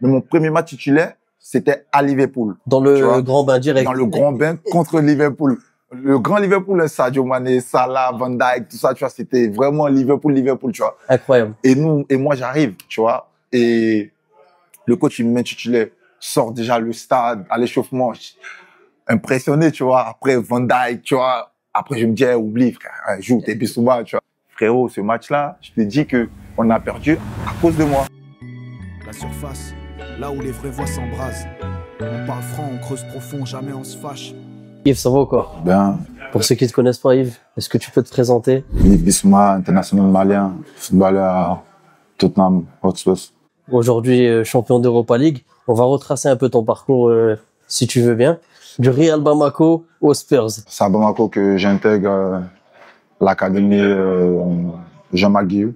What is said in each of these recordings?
Mais mon premier match titulaire, c'était à Liverpool. Dans le grand bain direct. Dans le grand bain contre Liverpool. Le grand Liverpool, Sadio Mané, Salah, Van Dijk, tout ça, tu vois, c'était vraiment Liverpool, tu vois. Incroyable. Et moi, j'arrive, tu vois. Et le coach, il me met titulaire, sort déjà le stade, à l'échauffement, impressionné, tu vois. Après, Van Dijk, tu vois. Après, je me dis, oublie, frère, joue, t'es Bissouma, tu vois. Frérot, ce match-là, je te dis que on a perdu à cause de moi. La surface, là où les vraies voix s'embrasent. On parle franc, on creuse profond, jamais on se fâche. Yves, ça va ou quoi? Ben, Pour ceux qui ne te connaissent pas, Yves, est-ce que tu peux te présenter? Yves Bissouma, international malien, footballeur à Tottenham Hotspur. Aujourd'hui, champion d'Europa League. On va retracer un peu ton parcours, si tu veux bien. Du Real Bamako aux Spurs. C'est à Bamako que j'intègre l'académie Jean-Marc Guillou.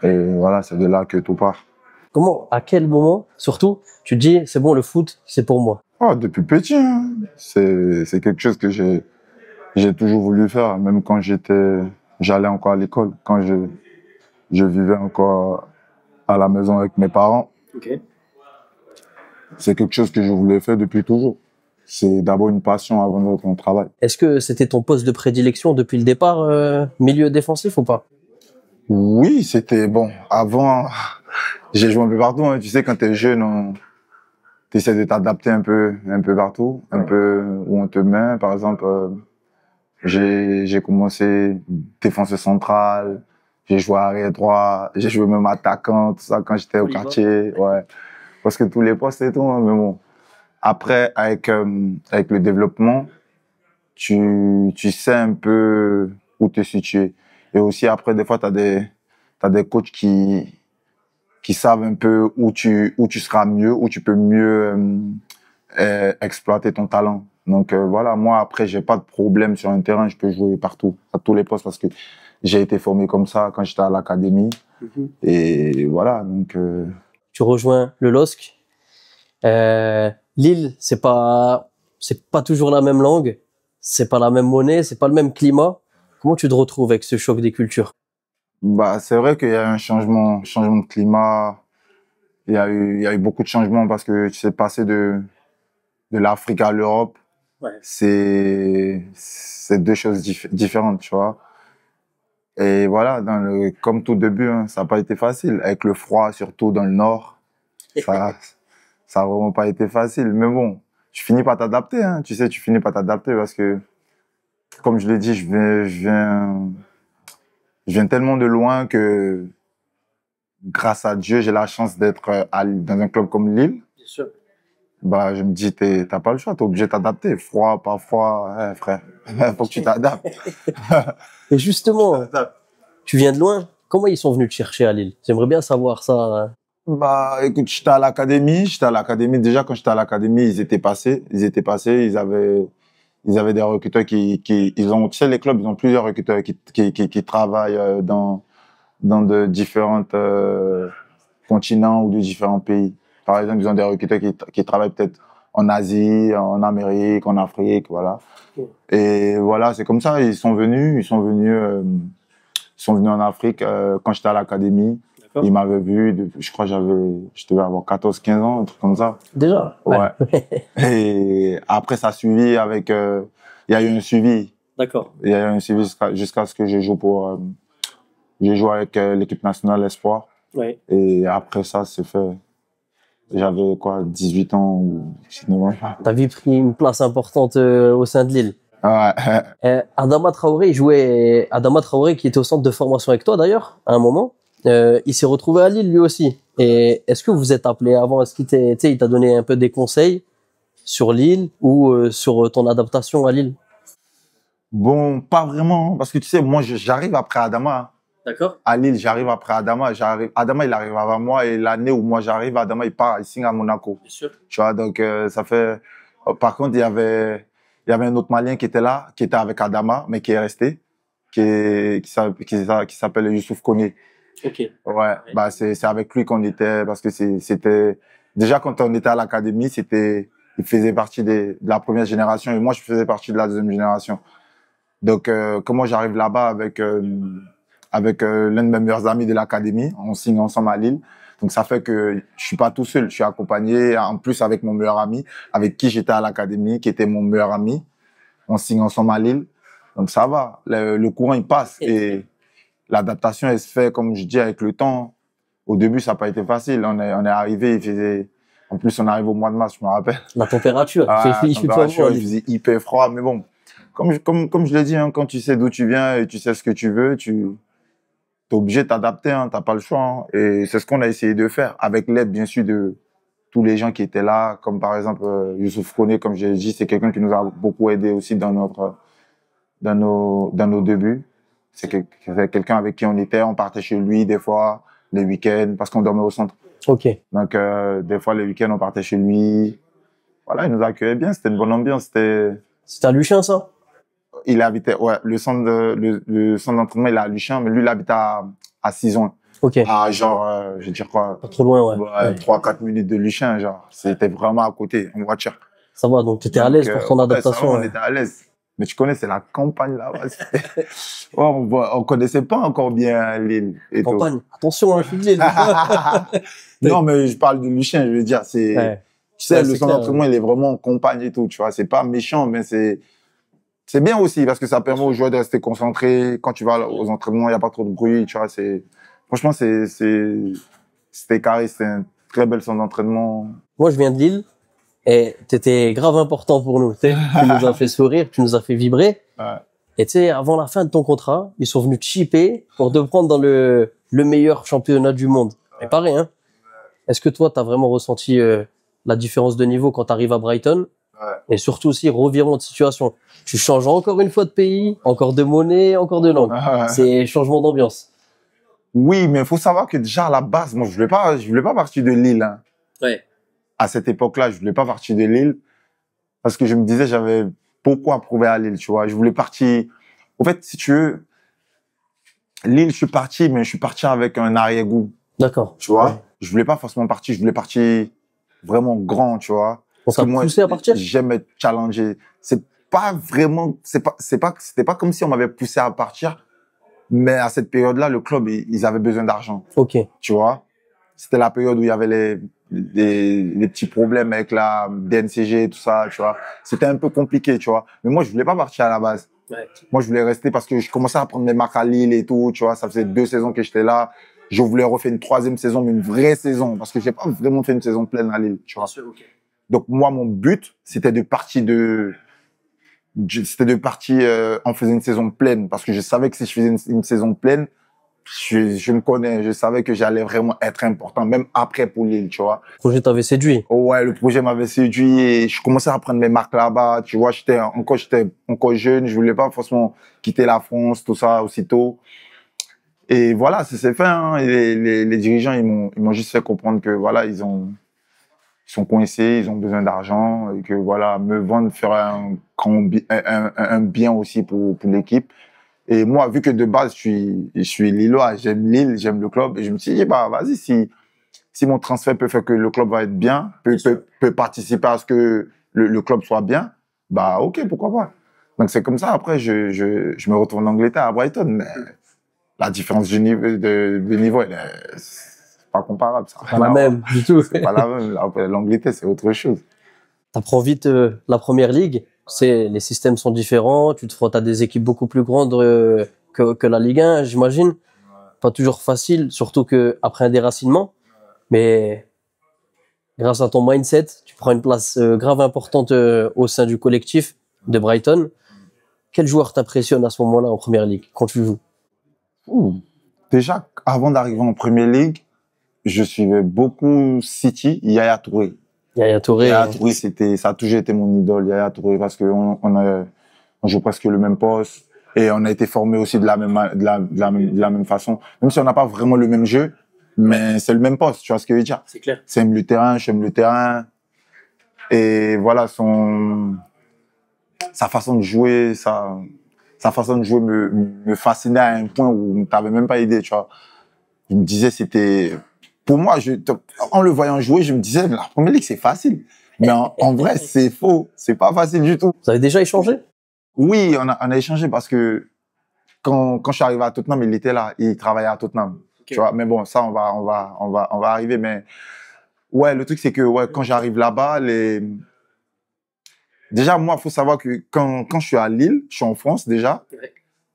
Et voilà, c'est de là que tout part. Comment, à quel moment, surtout, tu te dis, c'est bon, le foot, c'est pour moi? Oh, depuis petit, hein. C'est quelque chose que j'ai toujours voulu faire, même quand j'allais encore à l'école, quand je vivais encore à la maison avec mes parents. Okay. C'est quelque chose que je voulais faire depuis toujours. C'est d'abord une passion avant d'être un travail. Est-ce que c'était ton poste de prédilection depuis le départ, milieu défensif ou pas? Oui, c'était bon. Avant, j'ai joué un peu partout, hein. Tu sais, quand t'es jeune, tu essaies de t'adapter un peu partout, un peu où on te met. Par exemple, j'ai commencé défenseur central, j'ai joué arrière droit, j'ai joué même attaquant, tout ça quand j'étais au quartier. Ouais. Parce que tous les postes et tout, hein, mais bon. Après, avec le développement, tu sais un peu où te situer. Et aussi, après, des fois, t'as des coachs qui savent un peu où tu seras mieux, où tu peux mieux exploiter ton talent. Donc, voilà, moi, après, j'ai pas de problème sur un terrain, je peux jouer partout, à tous les postes, parce que j'ai été formé comme ça quand j'étais à l'académie. Mm-hmm. Et voilà, donc... Tu rejoins le LOSC. Lille, c'est pas toujours la même langue, c'est pas la même monnaie, c'est pas le même climat. Comment tu te retrouves avec ce choc des cultures? Bah, c'est vrai qu'il y a un changement de climat. Il y a eu beaucoup de changements parce que tu sais, passer de l'Afrique à l'Europe, ouais. C'est deux choses différentes, tu vois. Et voilà, comme tout début, hein, ça n'a pas été facile. Avec le froid, surtout dans le nord, ça a vraiment pas été facile. Mais bon, tu finis par t'adapter, hein. Tu sais, tu finis par t'adapter parce que, comme je l'ai dit, je viens tellement de loin que, grâce à Dieu, j'ai la chance d'être dans un club comme Lille. Bien sûr. Bah, je me dis, t'as pas le choix, t'es obligé de t'adapter. Froid, pas froid, frère. Faut que tu t'adaptes. Et justement, tu viens de loin. Comment ils sont venus te chercher à Lille? J'aimerais bien savoir ça. Hein. Bah, écoute, j'étais à l'académie. Déjà, quand j'étais à l'académie, ils étaient passés. Ils avaient des recruteurs tu sais, les clubs, ils ont plusieurs recruteurs qui travaillent dans de différents continents ou de différents pays. Par exemple, ils ont des recruteurs qui travaillent peut-être en Asie, en Amérique, en Afrique, voilà. Et voilà, c'est comme ça. Ils sont venus en Afrique quand j'étais à l'académie. Ils m'avaient vu, je crois je devais avoir 14, 15 ans, un truc comme ça. Déjà? Ouais. Et après, ça a suivi avec, il y a eu un suivi. D'accord. Il y a eu un suivi jusqu'à ce que je joue j'ai joué avec l'équipe nationale Espoir. Ouais. Et après ça, c'est fait. J'avais 18 ans ou 19 ans. T'as vu pris une place importante au sein de Lille. Ouais. Adama Traoré qui était au centre de formation avec toi d'ailleurs, à un moment. Il s'est retrouvé à Lille lui aussi. Et est-ce que vous êtes appelé avant? Est-ce il t'a donné un peu des conseils sur Lille ou sur ton adaptation à Lille? Bon, pas vraiment, parce que tu sais, moi, j'arrive après Adama. D'accord. À Lille, j'arrive après Adama. Adama, il arrive avant moi et l'année où moi j'arrive, Adama, il signe à Monaco. Bien sûr. Tu vois, donc ça fait. Par contre, il y avait un autre Malien qui était là, qui était avec Adama, mais qui est resté, qui s'appelle Youssouf Koné. Ok. Ouais, bah c'est avec lui qu'on était, parce que c'était déjà quand on était à l'académie, il faisait partie de la première génération et moi je faisais partie de la deuxième génération. Donc comment j'arrive là-bas avec l'un de mes meilleurs amis de l'académie, on signe ensemble à Lille. Donc, ça fait que je suis pas tout seul. Je suis accompagné, en plus, avec mon meilleur ami, avec qui j'étais à l'académie, qui était mon meilleur ami. On signe ensemble à Lille. Donc, ça va. Le courant, il passe. Et l'adaptation, elle se fait, comme je dis, avec le temps. Au début, ça n'a pas été facile. On est arrivé, il faisait... En plus, on arrive au mois de mars, je me rappelle. La température, il faisait hyper froid. Mais bon, comme je l'ai dit, hein, quand tu sais d'où tu viens et tu sais ce que tu veux, tu es obligé de t'adapter, hein, t'as pas le choix. Hein. Et c'est ce qu'on a essayé de faire, avec l'aide, bien sûr, de tous les gens qui étaient là, comme par exemple Youssouf Koné, comme j'ai dit, c'est quelqu'un qui nous a beaucoup aidé aussi dans nos débuts. C'est quelqu'un avec qui on était, on partait chez lui des fois, les week-ends, parce qu'on dormait au centre. Ok. Donc, des fois, les week-ends, on partait chez lui. Voilà, il nous accueillait bien, c'était une bonne ambiance. C'était à Luchin, ça? Il habitait, ouais, le centre d'entraînement, il est à Luchin, mais lui, il habite à Cizon. Ok. À genre, je veux dire quoi? Pas trop loin, ouais. 3-4 minutes de Luchin, genre. C'était vraiment à côté, en voiture. Ça va, donc tu étais à l'aise pour ton adaptation. Ouais, ça va, on était à l'aise. Mais tu connais, c'est la campagne là-bas. Ouais, on connaissait pas encore bien Lille et campagne. Tout. Attention, hein, je suis dit. Non, mais je parle de Luchin, je veux dire, c'est, ouais. Tu sais, le centre d'entraînement, il est vraiment en campagne et tout, tu vois. C'est pas méchant, mais c'est bien aussi parce que ça permet aux joueurs de rester concentrés. Quand tu vas aux entraînements, il y a pas trop de bruit, tu vois. Franchement, c'était carré, c'était un très bel centre d'entraînement. Moi, je viens de Lille. Et t'étais grave important pour nous. Tu nous as fait sourire, tu nous as fait vibrer. Ouais. Et tu sais, avant la fin de ton contrat, ils sont venus te chipper pour te prendre dans le meilleur championnat du monde. Ouais. Et pareil, hein. Est-ce que toi, t'as vraiment ressenti la différence de niveau quand t'arrives à Brighton? Ouais. Et surtout aussi, revirement de situation. Tu changes encore une fois de pays, encore de monnaie, encore de langue. Ouais. C'est changement d'ambiance. Oui, mais il faut savoir que déjà à la base, moi, je voulais pas partir de Lille. Hein. Ouais. À cette époque-là, je voulais pas partir de Lille parce que je me disais j'avais beaucoup à prouver à Lille, tu vois. Je voulais partir. En fait, si tu veux, Lille, je suis parti, mais je suis parti avec un arrière-goût. D'accord. Tu vois. Ouais. Je voulais pas forcément partir. Je voulais partir vraiment grand, tu vois. On t'a poussé à partir? J'aime être challengé. C'était pas comme si on m'avait poussé à partir, mais à cette période-là, le club, ils avaient besoin d'argent. Ok. Tu vois. C'était la période où il y avait les petits problèmes avec la DNCG et tout ça, tu vois. C'était un peu compliqué, tu vois. Mais moi, je voulais pas partir à la base. Ouais. Moi, je voulais rester parce que je commençais à prendre mes marques à Lille et tout, tu vois. Ça faisait 2 saisons que j'étais là. Je voulais refaire une 3e saison, mais une vraie saison, parce que j'ai pas vraiment fait une saison pleine à Lille, tu vois. Okay. Donc, moi, mon but, c'était de partir en faisant une saison pleine, parce que je savais que si je faisais une saison pleine, je me connais, je savais que j'allais vraiment être important, même après pour Lille, tu vois. Le projet t'avait séduit? Ouais, le projet m'avait séduit et je commençais à prendre mes marques là-bas, tu vois, j'étais encore jeune, je voulais pas forcément quitter la France, tout ça, aussitôt. Et voilà, ça s'est fait, hein. Et les dirigeants, ils m'ont juste fait comprendre que voilà, ils sont coincés, ils ont besoin d'argent et que voilà, me vendre ferait un bien aussi pour l'équipe. Et moi, vu que de base, je suis lillois, j'aime Lille, j'aime le club, et je me suis dit, bah, vas-y, si mon transfert peut faire que le club va être bien, peut participer à ce que le club soit bien, bah, ok, pourquoi pas. Donc, c'est comme ça. Après, je me retourne en Angleterre, à Brighton, mais la différence de niveau, c'est pas comparable, ça. Pas la même, du tout. C'est pas la même. L'Angleterre, c'est autre chose. T'apprends vite la première ligue. Les systèmes sont différents, tu te frottes à des équipes beaucoup plus grandes que la Ligue 1, j'imagine. Ouais. Pas toujours facile, surtout que après un déracinement. Mais grâce à ton mindset, tu prends une place grave importante au sein du collectif de Brighton. Quel joueur t'impressionne à ce moment-là en Première Ligue, quand tu joues? Déjà, avant d'arriver en Première Ligue, je suivais beaucoup City, Yaya Touré. Yaya Touré, ça a toujours été mon idole, Yaya Touré, parce que on joue presque le même poste et on a été formé aussi de la même façon. Même si on n'a pas vraiment le même jeu, mais c'est le même poste, tu vois ce que je veux dire? C'est clair. J'aime le terrain. Et voilà, sa façon de jouer, sa façon de jouer me fascinait à un point où t'avais même pas idée, tu vois. Je me disais, pour moi, en le voyant jouer, je me disais, la Première Ligue, c'est facile. Mais en vrai, c'est faux. C'est pas facile du tout. Vous avez déjà échangé? Oui, on a échangé parce que quand je suis arrivé à Tottenham, il était là. Il travaillait à Tottenham. Tu vois, mais bon, ça, on va arriver. Mais ouais, le truc, c'est que ouais, quand j'arrive là-bas, déjà, moi, faut savoir que quand je suis à Lille, je suis en France déjà. Ouais.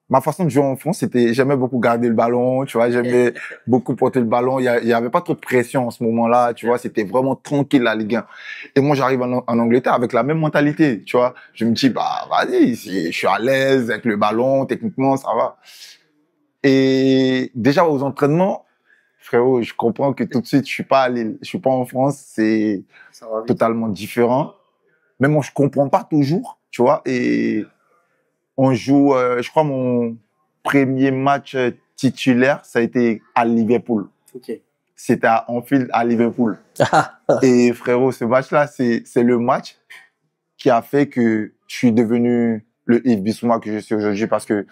Ma façon de jouer en France, j'aimais beaucoup garder le ballon, tu vois, j'aimais beaucoup porter le ballon. Il y avait pas trop de pression en ce moment-là, tu vois, c'était vraiment tranquille la Ligue 1. Et moi, j'arrive en Angleterre avec la même mentalité, tu vois. Je me dis, bah, vas-y, je suis à l'aise avec le ballon, techniquement, ça va. Et déjà aux entraînements, frérot, je comprends que tout de suite, je suis pas à Lille, je suis pas en France, c'est totalement différent. Mais moi, je comprends pas toujours, tu vois, et on joue, je crois, mon premier match titulaire, ça a été à Liverpool. Ok. C'était à Anfield, à Liverpool. Et frérot, ce match-là, c'est le match qui a fait que je suis devenu le Yves Bissouma que je suis aujourd'hui, parce que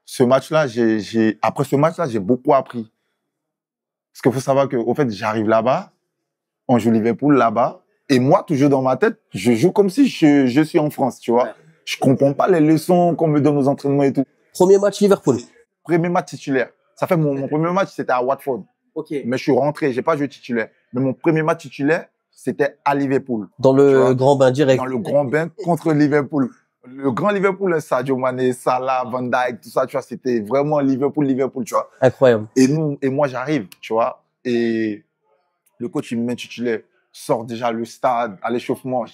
ce match-là, après ce match-là, j'ai beaucoup appris. Parce qu'il faut savoir que, au fait, j'arrive là-bas, on joue Liverpool là-bas, et moi, toujours dans ma tête, je joue comme si je suis en France, tu vois. Ouais. Je comprends pas les leçons qu'on me donne aux entraînements et tout. Premier match Liverpool. Premier match titulaire. Ça fait mon premier match, c'était à Watford. Ok. Mais je suis rentré, j'ai pas joué titulaire. Mais mon premier match titulaire, c'était à Liverpool. Dans le grand bain direct. Dans le grand bain contre Liverpool. Le grand Liverpool, Sadio Mané, Salah, Van Dijk, tout ça, tu vois, c'était vraiment Liverpool, tu vois. Incroyable. Et moi, j'arrive, tu vois. Et le coach, il me met titulaire, sort déjà le stade, à l'échauffement.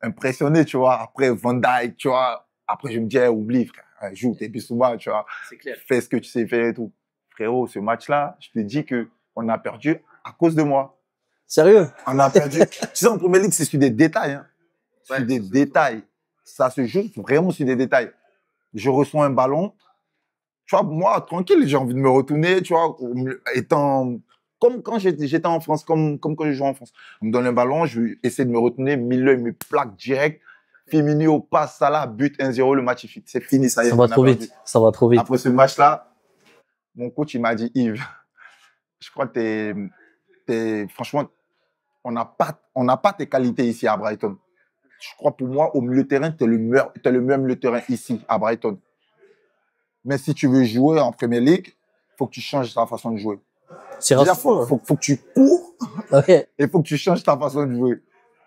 Impressionné, tu vois. Après, Van Dijk, tu vois. Après, je me dis, oublie, frère, joue, t'es Bissouma, tu vois. C'est clair. Fais ce que tu sais faire et tout. Frérot, ce match-là, je te dis que on a perdu à cause de moi. Sérieux? On a perdu. Tu sais, en première ligue, c'est sur des détails, hein. Ouais. Sur des détails. Ça se joue vraiment sur des détails. Je reçois un ballon. Tu vois, moi, tranquille, j'ai envie de me retourner, tu vois, étant, comme quand j'étais en France, comme quand je jouais en France. On me donne un ballon, je vais essayer de me retourner, milieu, il me plaque direct. Firmino passe, Salah, but 1-0, le match est fini. C'est fini, ça y est. Ça va trop vite. Ça va trop vite. Après ce match-là, mon coach, il m'a dit, Yves, je crois que franchement, on n'a pas tes qualités ici à Brighton. Je crois pour moi, au milieu de terrain, t'es le meilleur milieu de terrain ici, à Brighton. Mais si tu veux jouer en Premier League, faut que tu changes ta façon de jouer. C'est rassurant. Faut que tu cours. Okay. Et faut que tu changes ta façon de jouer.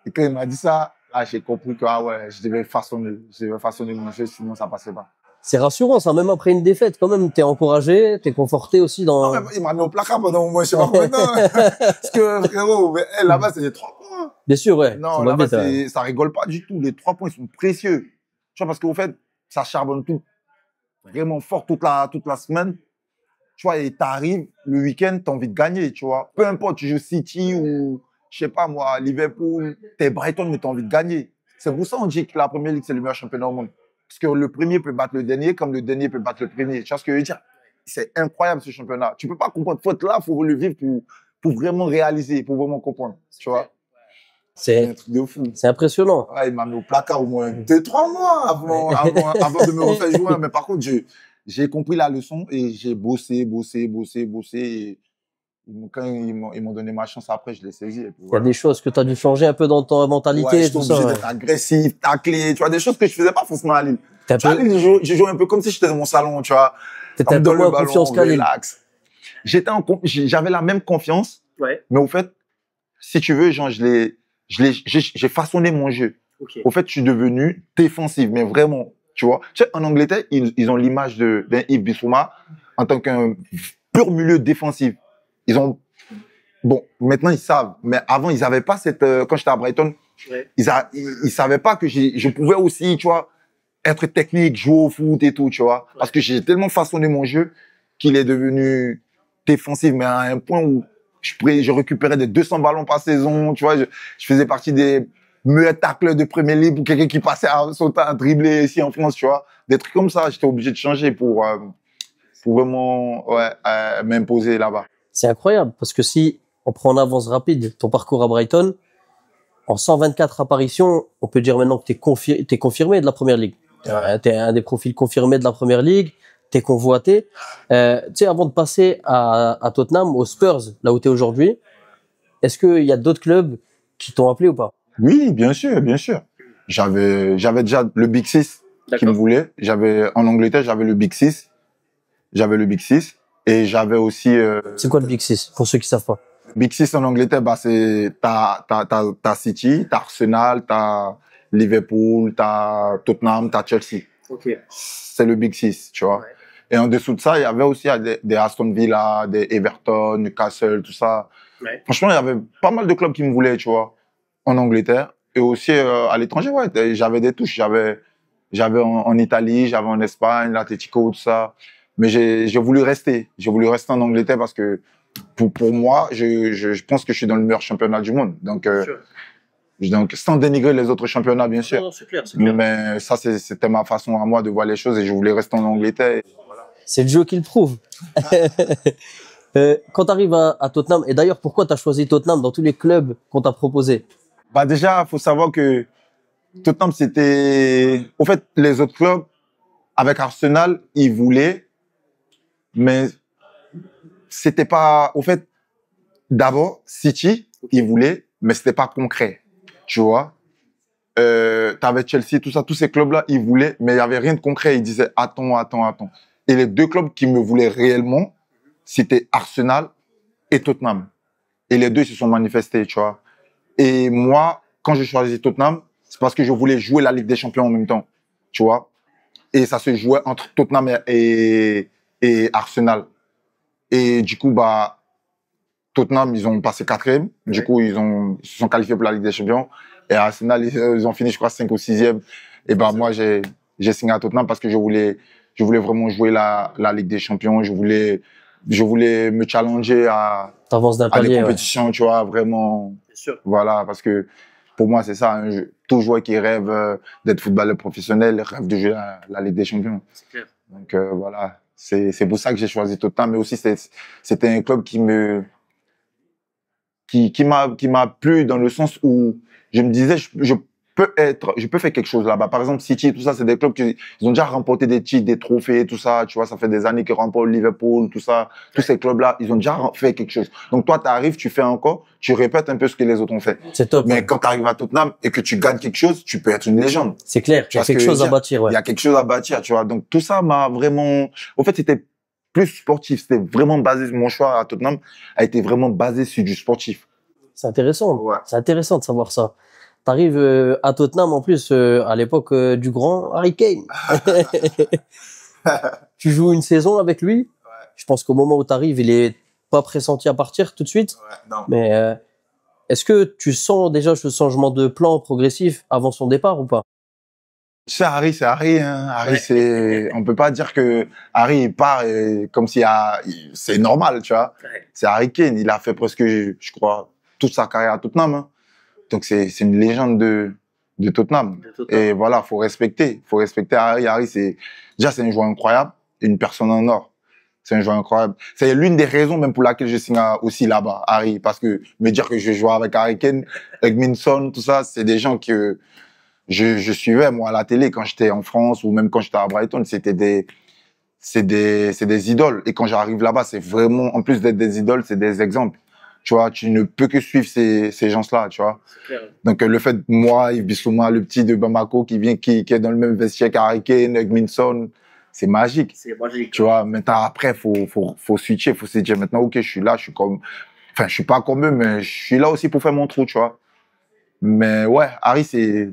Et quand il m'a dit ça, là, j'ai compris que, ah ouais, je devais façonner mon jeu, sinon ça passait pas. C'est rassurant, ça, même après une défaite, quand même, t'es encouragé, t'es conforté aussi dans... Non, mais il m'a mis au placard pendant un mois, je sais pas combien de temps. Parce que, frérot, là-bas, c'est les 3 points. Bien sûr, ouais. Non, là-bas, ça rigole pas du tout. Les 3 points, ils sont précieux. Tu vois, parce qu'au fait, ça charbonne tout. Vraiment fort toute la semaine. Tu vois, et t'arrives, le week-end, t'as envie de gagner, tu vois. Peu importe, tu joues City ou, je sais pas moi, Liverpool, t'es Brighton, mais t'as envie de gagner. C'est pour ça qu'on dit que la Première Ligue, c'est le meilleur championnat au monde. Parce que le premier peut battre le dernier, comme le dernier peut battre le premier. Tu vois ce que je veux dire? C'est incroyable, ce championnat. Tu peux pas comprendre. Faut être là, faut le vivre pour vraiment réaliser, pour vraiment comprendre. Tu vois? C'est un truc de fou. C'est impressionnant. Ouais, il m'a mis au placard au moins 2-3 mois avant de me refaire jouer. Mais par contre, j'ai compris la leçon et j'ai bossé. Et quand ils m'ont donné ma chance après, je l'ai saisi. Et puis voilà. Il y a des choses que tu as dû changer un peu dans ta mentalité. Ouais, je suis obligé d'être agressif, taclé, tu vois, des choses que je faisais pas forcément à Lille. À Lille, je jouais un peu comme si j'étais dans mon salon, tu vois. T'étais un peu moins confiance qu'à Lille. J'avais la même confiance. Ouais. Mais au fait, si tu veux, genre, j'ai façonné mon jeu. Okay. Au fait, je suis devenu défensif, mais vraiment, tu vois. Tu sais, en Angleterre, ils ont l'image d'un Yves Bissouma en tant qu'un pur milieu défensif. Bon, maintenant ils savent, mais avant ils avaient pas cette, quand j'étais à Brighton, ouais. Ils savaient pas que je pouvais aussi, tu vois, être technique, jouer au foot et tout, tu vois. Ouais. Parce que j'ai tellement façonné mon jeu qu'il est devenu défensif, mais à un point où je récupérais des 200 ballons par saison, tu vois. Je faisais partie des meilleurs tacleurs de Premier League pour quelqu'un qui passait à sauter, à dribbler ici en France, tu vois. Des trucs comme ça, j'étais obligé de changer pour vraiment m'imposer là-bas. C'est incroyable parce que si on prend en avance rapide ton parcours à Brighton, en 124 apparitions, on peut dire maintenant que t'es confirmé de la Première Ligue. Ouais. T'es un des profils confirmés de la Première Ligue, t'es convoité. Tu sais, avant de passer à Tottenham, aux Spurs, là où t'es aujourd'hui, est-ce qu'il y a d'autres clubs qui t'ont appelé ou pas? Oui, bien sûr, bien sûr. J'avais déjà le Big Six qui me voulait. En Angleterre, j'avais le Big Six. Et j'avais aussi... C'est quoi le Big Six, pour ceux qui savent pas? Big Six en Angleterre, bah, t'as City, t'as Arsenal, t'as Liverpool, t'as Tottenham, t'as Chelsea. Ok. C'est le Big Six, tu vois. Ouais. Et en dessous de ça, il y avait aussi des Aston Villa, des Everton, Newcastle, tout ça. Ouais. Franchement, il y avait pas mal de clubs qui me voulaient, tu vois, en Angleterre. Et aussi à l'étranger, ouais, j'avais des touches. J'avais en Italie, j'avais en Espagne, l'Atlético, tout ça. Mais j'ai voulu rester. J'ai voulu rester en Angleterre parce que pour moi, je pense que je suis dans le meilleur championnat du monde. Donc, sans dénigrer les autres championnats, bien sûr. Non, c'est clair, c'est clair. Mais ça, c'était ma façon à moi de voir les choses et je voulais rester en Angleterre. C'est le jeu qui le prouve. Quand tu arrives à Tottenham, et d'ailleurs, pourquoi tu as choisi Tottenham dans tous les clubs qu'on t'a proposés? Bah déjà, faut savoir que Tottenham, c'était... Au fait, les autres clubs, avec Arsenal, ils voulaient, mais c'était pas... Au fait, d'abord, City, ils voulaient, mais c'était pas concret, tu vois. T'avais Chelsea, tout ça, tous ces clubs-là, ils voulaient, mais il y avait rien de concret. Ils disaient, attends. Et les deux clubs qui me voulaient réellement, c'était Arsenal et Tottenham. Et les deux se sont manifestés, tu vois. Et moi, quand j'ai choisi Tottenham, c'est parce que je voulais jouer la Ligue des Champions en même temps, tu vois. Et ça se jouait entre Tottenham et Arsenal. Et du coup, bah, Tottenham, ils ont passé 4e. Du coup, ils se sont qualifiés pour la Ligue des Champions. Et Arsenal, ils ont fini, je crois, 5 ou 6e. Et bah, moi, j'ai signé à Tottenham parce que je voulais vraiment jouer la Ligue des Champions. Je voulais me challenger à des compétitions, tu vois, vraiment. Bien sûr. Voilà, parce que pour moi, c'est ça. Hein, tout joueur qui rêve d'être footballeur professionnel rêve de jouer la Ligue des Champions. C'est clair. Donc, voilà. C'est pour ça que j'ai choisi Tottenham. Mais aussi, c'était un club qui m'a plu dans le sens où je me disais, je peux faire quelque chose là-bas. Par exemple, City, tout ça, c'est des clubs qui ils ont déjà remporté des titres, des trophées, tout ça. Tu vois, ça fait des années qu'ils remportent Liverpool, tout ça. Tous ces clubs-là, ils ont déjà fait quelque chose. Donc toi, tu arrives, tu fais encore, tu répètes un peu ce que les autres ont fait. C'est top. Mais quand tu arrives à Tottenham et que tu gagnes quelque chose, tu peux être une légende. C'est clair. Tu as quelque chose à bâtir, ouais. Il y a quelque chose à bâtir, tu vois. Donc tout ça m'a vraiment... Au fait, c'était plus sportif. C'était vraiment basé... Mon choix à Tottenham a été vraiment basé sur du sportif. C'est intéressant. Ouais. C'est intéressant de savoir ça. T'arrives à Tottenham en plus à l'époque du grand Harry Kane. Tu joues une saison avec lui. Ouais. Je pense qu'au moment où t'arrives, il est pas pressenti à partir tout de suite. Ouais, non. Mais est-ce que tu sens déjà ce changement de plan progressif avant son départ ou pas? Tu sais, Harry, c'est Harry. Hein. Harry, Ouais. on peut pas dire que Harry il part comme s'il y a... C'est normal, tu vois. Ouais. C'est Harry Kane. Il a fait presque, je crois, toute sa carrière à Tottenham. Hein. Donc c'est une légende de Tottenham. Et voilà, faut respecter Harry. Harry, c'est un joueur incroyable, une personne en or. C'est un joueur incroyable. C'est l'une des raisons même pour laquelle je signe aussi là-bas, Harry, parce que me dire que je joue avec Harry Kane, Minson, tout ça, c'est des gens que je suivais moi à la télé quand j'étais en France ou même quand j'étais à Brighton. C'est des idoles. Et quand j'arrive là-bas, c'est vraiment, en plus d'être des idoles, c'est des exemples. Tu vois, tu ne peux que suivre ces gens-là, tu vois. Clair. Donc, le fait, moi, Yves Bissouma, le petit de Bamako qui est dans le même vestiaire qu'Harry Kane, Minson, c'est magique. C'est magique. Tu vois, maintenant, après, faut switcher, faut se dire, maintenant, ok, je suis là, je suis pas comme eux, mais je suis là aussi pour faire mon trou, tu vois. Mais ouais, Harry, c'est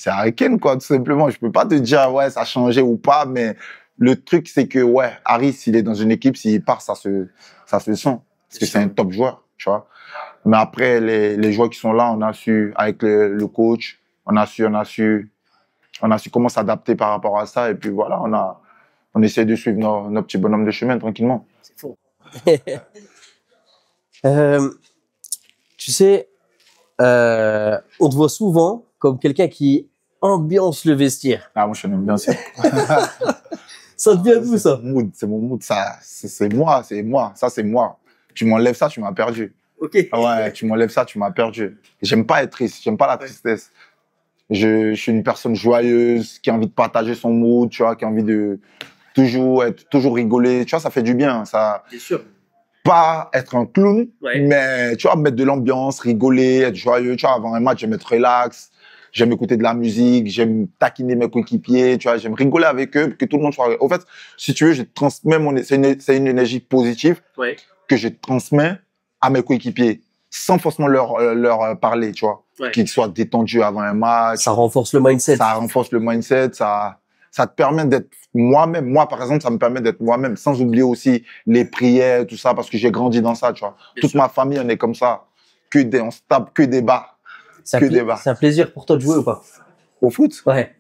Harry Kane, quoi, tout simplement. Je peux pas te dire, ouais, ça a changé ou pas, mais le truc, c'est que, ouais, Harry, s'il est dans une équipe, s'il part, ça se sent. Parce que c'est un top joueur, tu vois. Mais après, les joueurs qui sont là, on a su, avec le coach, on a su comment s'adapter par rapport à ça. Et puis voilà, on essaie de suivre nos petits bonhommes de chemin tranquillement. C'est faux. Tu sais, on te voit souvent comme quelqu'un qui ambiance le vestiaire. Ah, moi, je suis un ambianceur. Ça te vient d'où, ça? C'est mon mood, ça. C'est moi. Ça, c'est moi. Tu m'enlèves ça, tu m'as perdu. Ok. Ouais, tu m'enlèves ça, tu m'as perdu. J'aime pas être triste, j'aime pas la tristesse. Je suis une personne joyeuse, qui a envie de partager son mood, tu vois, qui a envie de toujours rigoler. Tu vois, ça fait du bien, ça. Bien sûr. Pas être un clown, ouais. Mais tu vois, mettre de l'ambiance, rigoler, être joyeux. Tu vois, avant un match, je vais mettre relax. j'aime écouter de la musique, j'aime taquiner mes coéquipiers, tu vois, j'aime rigoler avec eux, que tout le monde soit... Au fait, si tu veux, je transmets c'est une énergie positive que je transmets à mes coéquipiers sans forcément leur parler, tu vois. Qu'ils soient détendus avant un match. Ça renforce le mindset. Ça renforce le mindset, ça te permet d'être moi-même. Moi, par exemple, ça me permet d'être moi-même, sans oublier aussi les prières, tout ça, parce que j'ai grandi dans ça, tu vois. Toute ma famille, on est comme ça. On se tape que des bars. C'est un plaisir pour toi de jouer ou pas? Au foot? Ouais.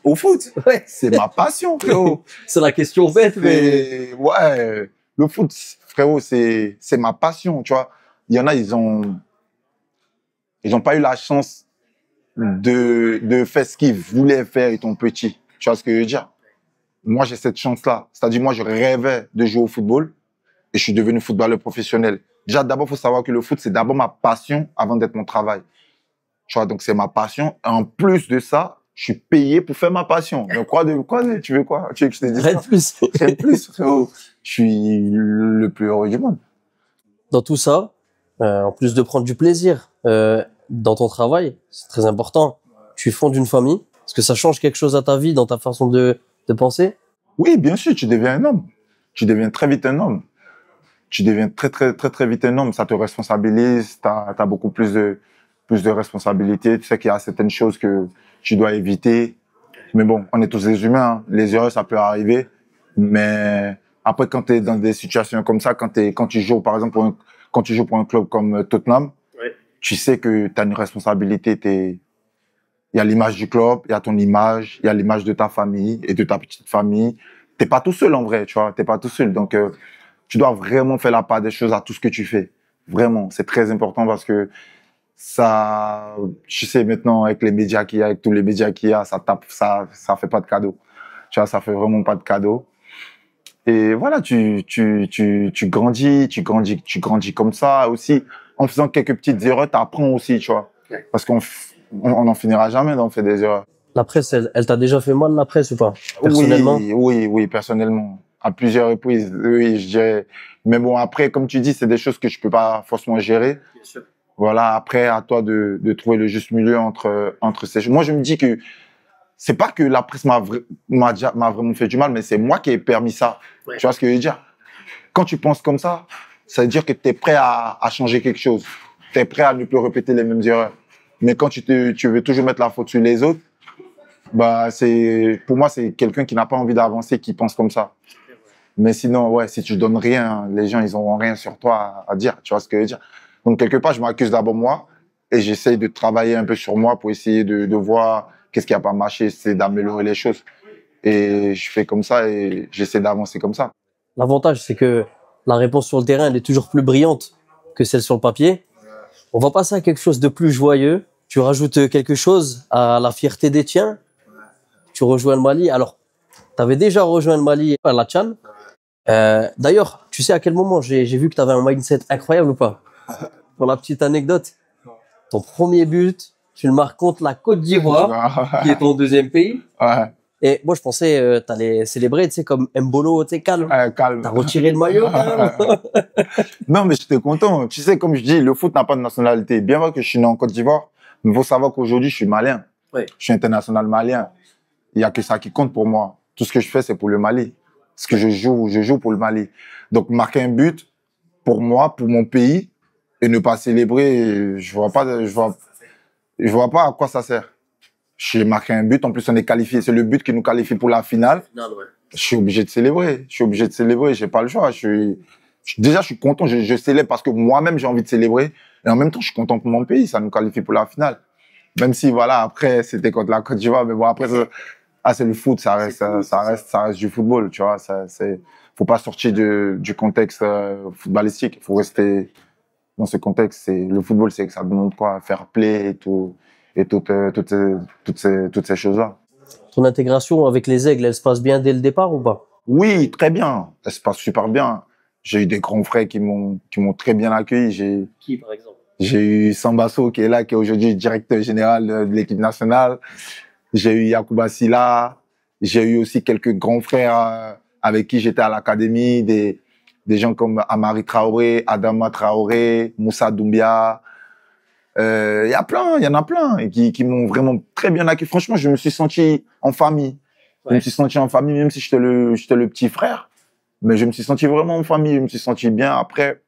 Au foot? Ouais. C'est ma passion, frérot. C'est la question bête, mais... Ouais. Le foot, frérot, c'est ma passion, tu vois. Il y en a, ils ont pas eu la chance de faire ce qu'ils voulaient faire étant petit. Tu vois ce que je veux dire? Moi, j'ai cette chance-là. C'est-à-dire, moi, je rêvais de jouer au football et je suis devenu footballeur professionnel. Déjà, d'abord, faut savoir que le foot, c'est d'abord ma passion avant d'être mon travail. Tu vois, donc c'est ma passion. Et en plus de ça, je suis payé pour faire ma passion. Donc tu veux quoi? Tu veux que je te dise Rien de plus. Rien de plus, frérot. Je suis le plus heureux du monde. Dans tout ça, en plus de prendre du plaisir dans ton travail, c'est très important. Tu fondes une famille. Est-ce que ça change quelque chose à ta vie, dans ta façon de penser? Oui, bien sûr, tu deviens un homme. Tu deviens très vite un homme. Tu deviens très vite un homme. Ça te responsabilise. T'as beaucoup plus de responsabilités. Tu sais qu'il y a certaines choses que tu dois éviter. Mais bon, on est tous des humains. Hein. Les erreurs, ça peut arriver. Mais après, quand tu es dans des situations comme ça, quand tu joues, par exemple, quand tu joues pour un club comme Tottenham, tu sais que tu as une responsabilité. Il y a l'image du club, il y a ton image, il y a l'image de ta famille et de ta petite famille. T'es pas tout seul en vrai, tu vois. T'es pas tout seul. Donc, tu dois vraiment faire la part des choses à tout ce que tu fais. Vraiment, c'est très important parce que ça, tu sais, maintenant, avec les médias qu'il y a, avec tous les médias qu'il y a, ça fait pas de cadeau. Tu vois, ça fait vraiment pas de cadeau. Et voilà, tu grandis comme ça aussi. En faisant quelques petites erreurs, t'apprends aussi, tu vois. Parce qu'on n'en finira jamais d'en faire des erreurs. La presse, elle t'a déjà fait mal, la presse, ou pas? Personnellement? Oui, personnellement. À plusieurs reprises, oui, je dirais. Mais bon, après, comme tu dis, c'est des choses que je peux pas forcément gérer. Bien sûr. Voilà, après, à toi de trouver le juste milieu entre ces choses. Moi, je me dis que c'est pas que la presse m'a vraiment fait du mal, mais c'est moi qui ai permis ça. Ouais. Tu vois ce que je veux dire? Quand tu penses comme ça veut dire que tu es prêt à changer quelque chose. Tu es prêt à ne plus répéter les mêmes erreurs. Mais quand tu veux toujours mettre la faute sur les autres, bah, pour moi, c'est quelqu'un qui n'a pas envie d'avancer, qui pense comme ça. Mais sinon, ouais, si tu donnes rien, les gens, ils auront rien sur toi à dire. Tu vois ce que je veux dire? Donc, quelque part, je m'accuse d'abord moi et j'essaye de travailler un peu sur moi pour essayer de voir qu'est-ce qui a pas marché, c'est d'améliorer les choses. Et je fais comme ça et j'essaie d'avancer comme ça. L'avantage, c'est que la réponse sur le terrain, elle est toujours plus brillante que celle sur le papier. On va passer à quelque chose de plus joyeux. Tu rajoutes quelque chose à la fierté des tiens. Tu rejoins le Mali. Alors, tu avais déjà rejoint le Mali à la CHAN. D'ailleurs, tu sais à quel moment j'ai vu que tu avais un mindset incroyable ou pas? Pour la petite anecdote, ton premier but, tu le marques contre la Côte d'Ivoire, qui est ton deuxième pays. Ouais. Et moi, je pensais t'allais célébrer, tu sais, comme Mbolo, tu sais, calme. Calme. T'as retiré le maillot, calme. Non, mais j'étais content. Tu sais, comme je dis, le foot n'a pas de nationalité. Bien vrai que je suis né en Côte d'Ivoire, mais il faut savoir qu'aujourd'hui, je suis malien. Oui. Je suis international malien. Il y a que ça qui compte pour moi. Tout ce que je fais, c'est pour le Mali. Ce que je joue pour le Mali. Donc, marquer un but, pour moi, pour mon pays, et ne pas célébrer, je vois pas à quoi ça sert. J'ai marqué un but, en plus on est qualifié, c'est le but qui nous qualifie pour la finale. Je suis obligé de célébrer, j'ai pas le choix. Déjà, je suis content, je célèbre parce que moi-même j'ai envie de célébrer, et en même temps je suis content pour mon pays, ça nous qualifie pour la finale. Même si voilà, après c'était contre la Côte d'Ivoire, mais bon après c'est le foot, ça reste du football, tu vois. Faut pas sortir du contexte footballistique, faut rester dans ce contexte. Le football, c'est que ça demande quoi, fair play et tout. Et toutes ces choses-là. Ton intégration avec les Aigles, elle se passe bien dès le départ ou pas? Oui, très bien. Elle se passe super bien. J'ai eu des grands frères qui m'ont très bien accueilli. Qui, par exemple? J'ai eu Sambasso qui est là, qui est aujourd'hui directeur général de l'équipe nationale. J'ai eu Yacouba Silla. J'ai eu aussi quelques grands frères avec qui j'étais à l'académie, des gens comme Amari Traoré, Adama Traoré, Moussa Doumbia. Il y en a plein et qui m'ont vraiment très bien accueilli. Franchement, je me suis senti en famille. Je me suis senti en famille, même si j'étais le petit frère. Mais je me suis senti vraiment en famille. Je me suis senti bien. Après,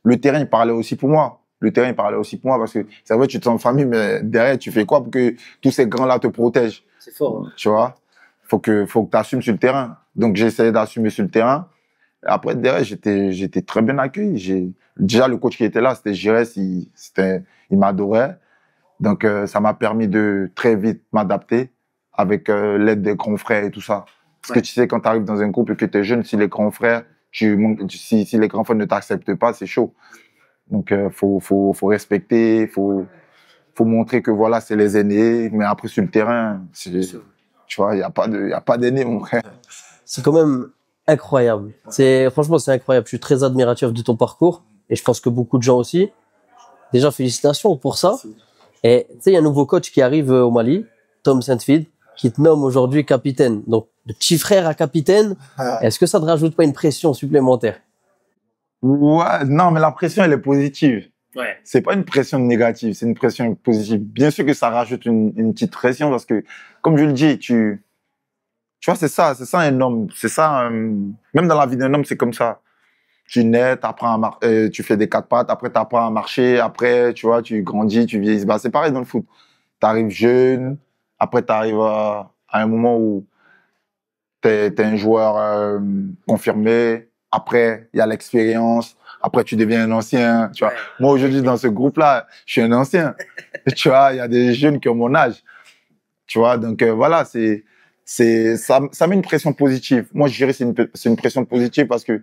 le terrain, il parlait aussi pour moi. Le terrain, il parlait aussi pour moi parce que c'est vrai, tu te sens en famille, mais derrière, tu fais quoi pour que tous ces grands-là te protègent? C'est fort. Hein. Tu vois? Faut que tu assumes sur le terrain. Donc, j'ai essayé d'assumer sur le terrain. Après, derrière, j'étais très bien accueilli. Déjà, le coach qui était là, c'était Giresse, il m'adorait. Donc, ça m'a permis de très vite m'adapter avec l'aide des grands frères et tout ça. Parce que tu sais, quand tu arrives dans un groupe et que tu es jeune, si les grands frères, si les grands frères ne t'acceptent pas, c'est chaud. Donc, faut respecter, faut montrer que voilà, c'est les aînés. Mais après, sur le terrain, tu vois, il n'y a pas d'aînés, mon frère. C'est quand même incroyable. Franchement, c'est incroyable. Je suis très admiratif de ton parcours et je pense que beaucoup de gens aussi. Déjà, félicitations pour ça. Et tu sais, il y a un nouveau coach qui arrive au Mali, Tom Saintfield, qui te nomme aujourd'hui capitaine. Donc, de petit frère à capitaine, est-ce que ça te rajoute pas une pression supplémentaire? Ouais, non, mais la pression, elle est positive. Ouais. C'est pas une pression négative, c'est une pression positive. Bien sûr que ça rajoute une petite pression parce que, comme je le dis, tu vois, c'est ça un homme. C'est ça, même dans la vie d'un homme, c'est comme ça. Tu nais, tu fais des 4 pattes, après tu apprends à marcher, après, tu vois, tu grandis, tu vieillis. Bah, c'est pareil dans le foot. Tu arrives jeune, après tu arrives à un moment où tu es un joueur confirmé, après il y a l'expérience, après tu deviens un ancien. Tu vois. Moi aujourd'hui dans ce groupe-là, je suis un ancien. Tu vois, il y a des jeunes qui ont mon âge. Tu vois, donc voilà, ça met une pression positive. Moi je dirais c'est une pression positive parce que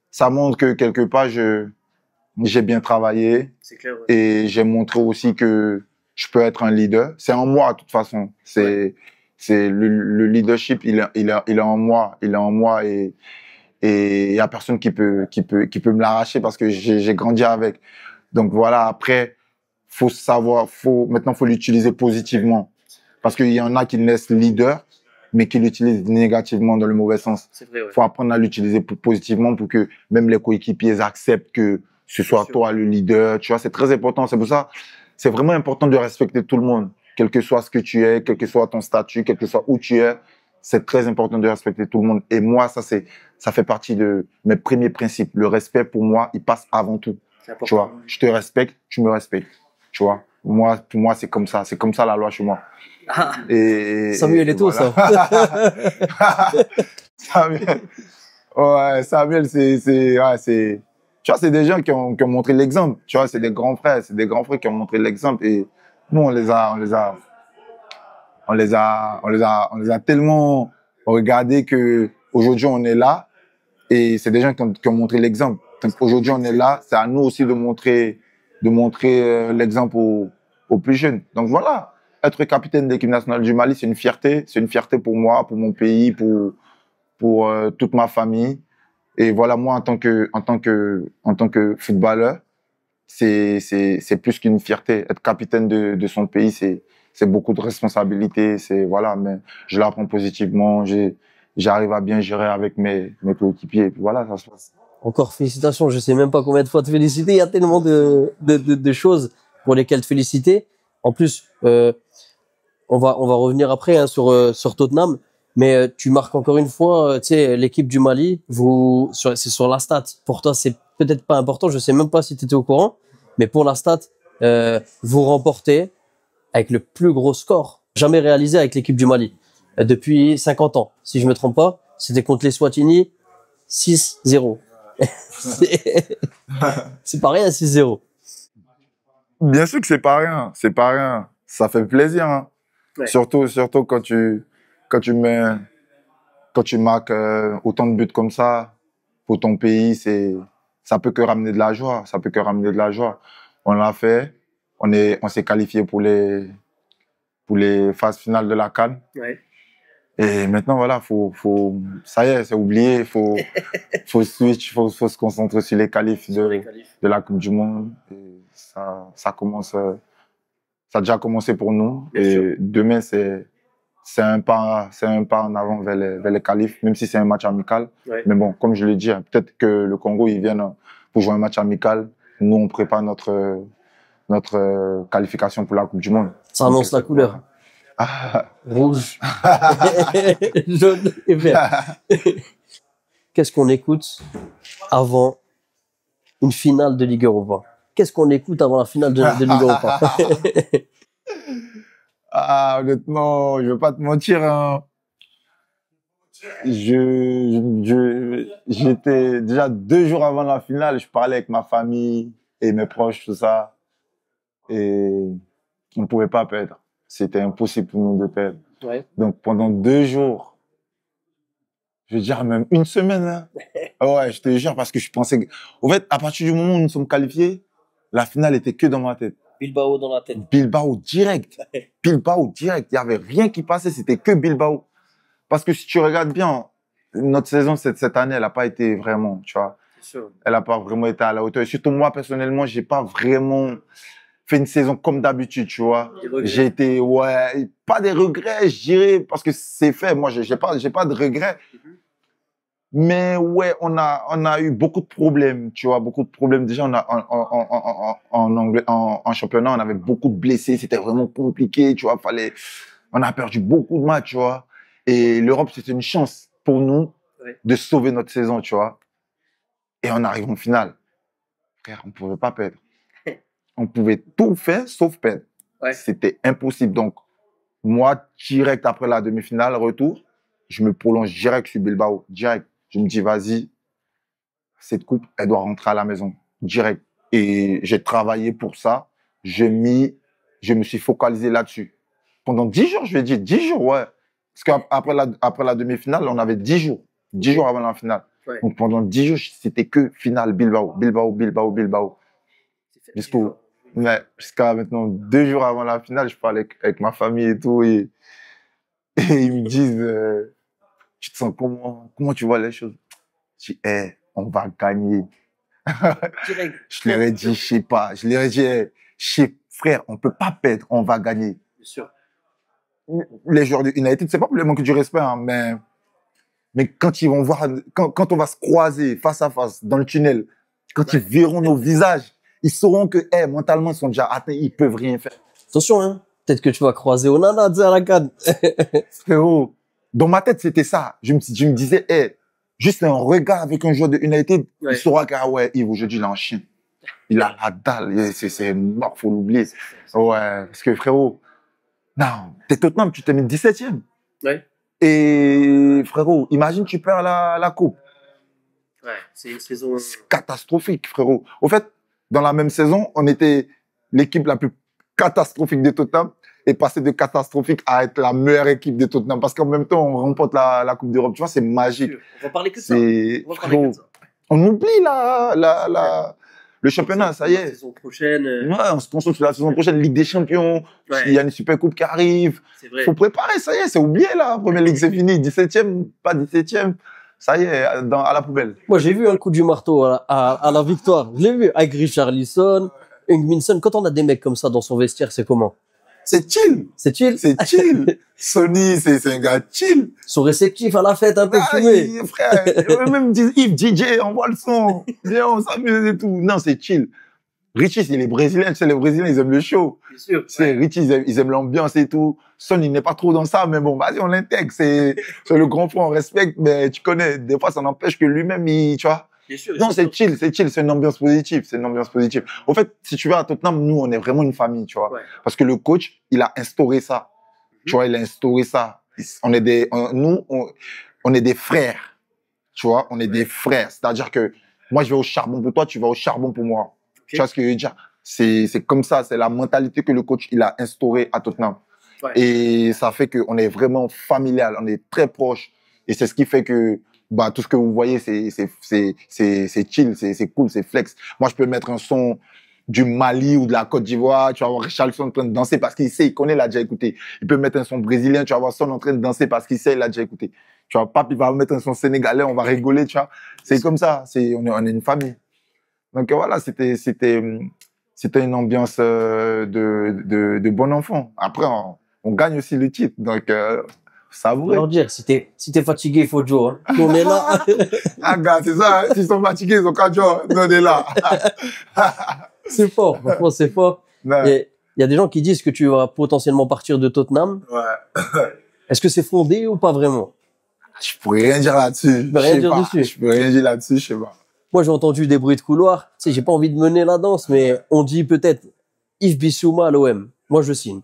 ça montre que quelque part j'ai bien travaillé. C'est clair, ouais. Et j'ai montré aussi que je peux être un leader. C'est en moi de toute façon. C'est le leadership, il est en moi, et il y a personne qui peut me l'arracher parce que j'ai grandi avec. Donc voilà, après maintenant faut l'utiliser positivement parce qu'il y en a qui naissent leader mais qui l'utilisent négativement dans le mauvais sens. C'est vrai, ouais. Faut apprendre à l'utiliser positivement pour que même les coéquipiers acceptent que ce soit toi le leader. Tu vois, c'est très important. C'est pour ça, c'est vraiment important de respecter tout le monde, quel que soit ce que tu es, quel que soit ton statut, quel que soit où tu es. C'est très important de respecter tout le monde. Et moi, ça fait partie de mes premiers principes. Le respect, pour moi, il passe avant tout. Tu vois, je te respecte, tu me respectes. Tu vois, pour moi, c'est comme ça. C'est comme ça la loi chez moi. Et Samuel Eto'o, voilà. Ça. Samuel, tu vois, c'est des gens qui ont montré l'exemple. Tu vois, c'est des grands frères qui ont montré l'exemple. Et nous, on les a tellement regardés que aujourd'hui on est là. Et c'est des gens qui ont montré l'exemple. Donc aujourd'hui on est là, c'est à nous aussi de montrer l'exemple aux plus jeunes. Donc voilà. Être capitaine de l'équipe nationale du Mali, c'est une fierté. C'est une fierté pour moi, pour mon pays, pour toute ma famille. Et voilà, moi, en tant que footballeur, c'est plus qu'une fierté. Être capitaine de son pays, c'est beaucoup de responsabilités. Voilà, mais je l'apprends positivement. J'arrive à bien gérer avec mes coéquipiers. Et puis voilà, ça se passe. Encore félicitations. Je sais même pas combien de fois te féliciter. Il y a tellement de choses pour lesquelles te féliciter. En plus, on va revenir après sur Tottenham, mais tu marques encore une fois, tu sais, l'équipe du Mali, c'est sur la stat. Pour toi, c'est peut-être pas important, je sais même pas si tu étais au courant, mais pour la stat, vous remportez avec le plus gros score jamais réalisé avec l'équipe du Mali depuis 50 ans. Si je me trompe pas, c'était contre les Swatini, 6-0. C'est pas rien, 6-0. Bien sûr que c'est pas rien. Ça fait plaisir, hein. Ouais. Surtout quand tu marques autant de buts comme ça pour ton pays, ça peut que ramener de la joie. On l'a fait. On s'est qualifié pour les phases finales de la CAN. Ouais. Et maintenant voilà, ça y est, c'est oublié. Faut switch, faut se concentrer sur les qualifs de la Coupe du Monde. Et ça commence. Ça a déjà commencé pour nous. Bien et sûr. Demain, c'est un pas en avant vers les qualifs, même si c'est un match amical. Ouais. Mais bon, comme je l'ai dit, peut-être que le Congo, ils viennent pour jouer un match amical. Nous, on prépare notre notre qualification pour la Coupe du Monde. Ça annonce la couleur. Ah. Rouge, jaune et vert. Qu'est-ce qu'on écoute avant une finale de Ligue Europa? Qu'est-ce qu'on écoute avant la finale de Ligue Europa? Ah, honnêtement, je veux pas te mentir, hein. J'étais déjà 2 jours avant la finale, je parlais avec ma famille et mes proches, tout ça. Et on ne pouvait pas perdre. C'était impossible pour nous de perdre. Ouais. Donc, pendant 2 jours, je veux dire même 1 semaine, hein. Ouais, je te jure, parce que je pensais que, au fait, à partir du moment où nous sommes qualifiés, la finale était que dans ma tête. Bilbao dans la tête. Bilbao direct. Bilbao direct. Il y avait rien qui passait, c'était que Bilbao. Parce que si tu regardes bien, notre saison cette année, elle n'a pas été vraiment, tu vois. C'est sûr. Elle n'a pas vraiment été à la hauteur. Et surtout moi, personnellement, j'ai pas vraiment fait une saison comme d'habitude, tu vois. J'ai été, ouais, pas des regrets, je dirais, parce que c'est fait. Moi, j'ai pas de regrets. Mais ouais, on a eu beaucoup de problèmes, tu vois, beaucoup de problèmes. Déjà, on a, en championnat, on avait beaucoup de blessés. C'était vraiment compliqué, tu vois. On a perdu beaucoup de matchs, tu vois. Et l'Europe, c'était une chance pour nous de sauver notre saison, tu vois. Et on arrive en finale. Frère, on ne pouvait pas perdre. On pouvait tout faire sauf perdre. Ouais. C'était impossible. Donc, moi, direct après la demi-finale, retour, je me prolonge direct sur Bilbao. Direct. Je me dis, vas-y, cette coupe, elle doit rentrer à la maison. Direct. Et j'ai travaillé pour ça. Je me suis focalisé là-dessus. Pendant 10 jours, je vais dire 10 jours, ouais. Parce qu'après la demi-finale, on avait 10 jours. 10 jours avant la finale. Ouais. Donc pendant 10 jours, c'était que finale Bilbao. Bilbao, Bilbao, Bilbao. Jusqu'à maintenant, 2 jours avant la finale, je parlais avec ma famille et tout. Et ils me disent, tu te sens comment tu vois les choses? Je dis, on va gagner. Je leur ai dit, je sais pas. Je leur ai dit, frère, on peut pas perdre, on va gagner. Bien sûr. Les joueurs de United, c'est pas pour le manque du respect, hein, mais quand ils vont voir, quand on va se croiser face à face dans le tunnel, quand ils verront nos visages, ils sauront que, mentalement, ils sont déjà atteints, ils peuvent rien faire. Attention, hein. Peut-être que tu vas croiser Onana à la canne. Frérot, dans ma tête, c'était ça. Je me disais, juste un regard avec un joueur de United, il saura que, ah ouais, Yves, aujourd'hui, il est en chien. Il a la dalle. C'est mort, faut l'oublier. Ouais, parce que frérot, non, t'es Tottenham, tu t'es mis 17e. Ouais. Et frérot, imagine tu perds la coupe. Ouais, c'est une saison catastrophique, frérot. Au fait, dans la même saison, on était l'équipe la plus catastrophique de Tottenham et passé de catastrophique à être la meilleure équipe de Tottenham parce qu'en même temps, on remporte la Coupe d'Europe. Tu vois, c'est magique. On va parler que de ça. Frérot, on oublie le championnat, ça y est. La saison prochaine. Ouais, on se concentre sur la saison prochaine, Ligue des Champions. Ouais. Il y a une super coupe qui arrive. C'est vrai. Faut préparer, ça y est, c'est oublié là. Première Ligue, c'est fini. 17e, pas 17e. Ça y est, à la poubelle. Moi, j'ai vu un coup du marteau à la victoire. Je l'ai vu avec Richarlison, Heung-min Son. Quand on a des mecs comme ça dans son vestiaire, c'est comment? C'est chill. C'est chill. C'est chill. Sonny, c'est un gars chill. Ils sont réceptifs à la fête, un peu fumé. Frère, eux-mêmes disent, Yves, DJ, envoie le son. Viens, on s'amuse et tout. Non, c'est chill. Richie, c'est les Brésiliens. Tu sais, les Brésiliens, ils aiment le show. Bien sûr. C'est Richie, ils aiment l'ambiance et tout. Son, il n'est pas trop dans ça, mais bon, vas-y, on l'intègre. C'est le grand frère, on respecte, mais tu connais, des fois, ça n'empêche que lui-même, tu vois. Bien sûr, non, c'est chill, c'est une ambiance positive, Au fait, si tu vas à Tottenham, nous, on est vraiment une famille, tu vois. Ouais. Parce que le coach, il a instauré ça. Tu vois, il a instauré ça. On est des frères. Tu vois, on est des frères. C'est-à-dire que moi, je vais au charbon pour toi, tu vas au charbon pour moi. Okay. Tu vois ce que je veux dire? C'est comme ça, c'est la mentalité que le coach, il a instaurée à Tottenham. Ouais. Et ça fait qu'on est vraiment familial, on est très proches. Et c'est ce qui fait que, tout ce que vous voyez, c'est chill, c'est cool, c'est flex. Moi, je peux mettre un son du Mali ou de la Côte d'Ivoire, tu vas voir Richarlison en train de danser parce qu'il sait, il connaît, il a déjà écouté. Il peut mettre un son brésilien, tu vas voir Son en train de danser parce qu'il sait, il a déjà écouté. Tu vois, Pape, il va mettre un son sénégalais, on va rigoler, tu vois. C'est comme ça, on est une famille. Donc voilà, c'était une ambiance de bon enfant. Après, on gagne aussi le titre, donc savourer. Leur dire, si t'es fatigué, il faut jouer. Hein. On est là. Ah gars, c'est ça. S'ils sont fatigués, ils ont qu'à jouer. Nous on est là. C'est fort. Franchement, c'est fort. Il y a des gens qui disent que tu vas potentiellement partir de Tottenham. Ouais. Est-ce que c'est fondé ou pas vraiment? Je pourrais rien dire là-dessus. Tu peux rien dire dessus. Je peux rien dire là-dessus, je sais pas. Moi, j'ai entendu des bruits de couloir. Tu sais, j'ai pas envie de mener la danse, mais on dit peut-être Yves Bissouma à l'OM. Moi, je signe.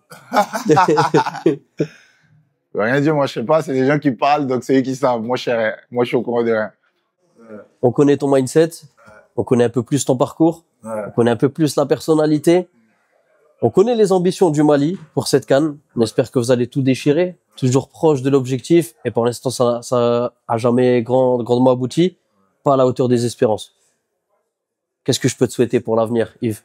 Je peux rien dire, moi je sais pas, c'est les gens qui parlent, donc c'est eux qui savent. Moi je sais rien. Moi je suis au courant de rien. On connaît ton mindset. On connaît un peu plus ton parcours. Ouais. On connaît un peu plus la personnalité. On connaît les ambitions du Mali pour cette CAN. On espère que vous allez tout déchirer, toujours proche de l'objectif. Et pour l'instant, ça a jamais grandement abouti. Pas à la hauteur des espérances. Qu'est-ce que je peux te souhaiter pour l'avenir, Yves?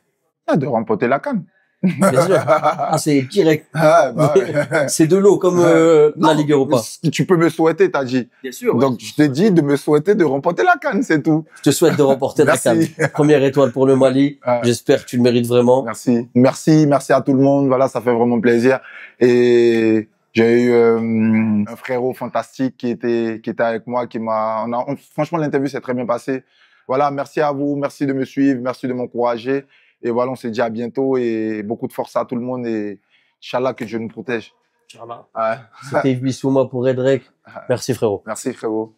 De remporter la CAN. Bien sûr. Ah, c'est direct. Ah, bah, ouais. C'est de l'eau comme la Ligue Europa. Tu peux me souhaiter, t'as dit. Bien sûr. Donc je t'ai dit de me souhaiter de remporter la CAN, c'est tout. Je te souhaite de remporter la CAN. Première étoile pour le Mali. Ouais. J'espère que tu le mérites vraiment. Merci. Merci à tout le monde. Voilà, ça fait vraiment plaisir. Et j'ai eu un frérot fantastique qui était avec moi, franchement, l'interview s'est très bien passée. Voilà, merci à vous, merci de me suivre, merci de m'encourager. Et voilà, on se dit à bientôt et beaucoup de force à tout le monde et Inch'Allah que Dieu nous protège. Inch'Allah. Ouais. C'était Yves Bissouma pour Red Rec. Merci frérot. Merci frérot.